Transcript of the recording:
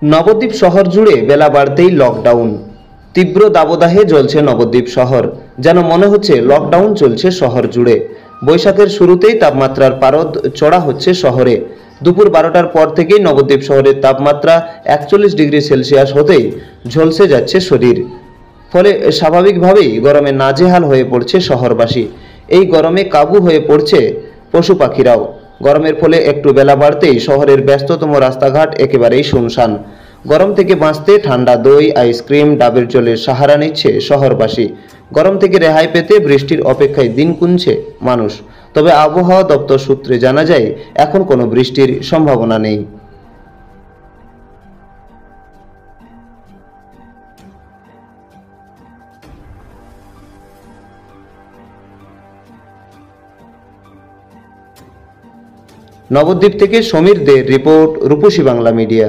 নবদ্বীপ শহর জুড়ে বেলা বাড়তেই লকডাউন। তীব্র দাবদাহে জ্বলছে নবদ্বীপ শহর, যেন মনে হচ্ছে লকডাউন চলছে শহর জুড়ে। বৈশাখের শুরুতেই তাপমাত্রার পারদ চড়া হচ্ছে শহরে। দুপুর 12টার পর থেকেই নবদ্বীপ শহরের তাপমাত্রা 41 ডিগ্রি সেলসিয়াস হতেই ঝলসে যাচ্ছে শরীর। ফলে স্বাভাবিকভাবেই গরমে নাজেহাল হয়ে পড়ছে শহরবাসী। এই গরমে কাবু হয়ে পড়ছে পশু পাখিরাও। গরমের ফলে একটু বেলা বাড়তেই শহরের ব্যস্ততম রাস্তাঘাট একেবারেই শুনশান। গরম থেকে বাঁচতে ঠান্ডা দই, আইসক্রিম, ডাবের জলের সাহারা নিচ্ছে শহরবাসী। গরম থেকে রেহাই পেতে বৃষ্টির অপেক্ষায় দিন গুনছে মানুষ। তবে আবহাওয়া দপ্তর সূত্রে জানা যায়, এখন কোনো বৃষ্টির সম্ভাবনা নেই। নবদ্বীপ থেকে সমীর দের রিপোর্ট, রূপসী বাংলা মিডিয়া।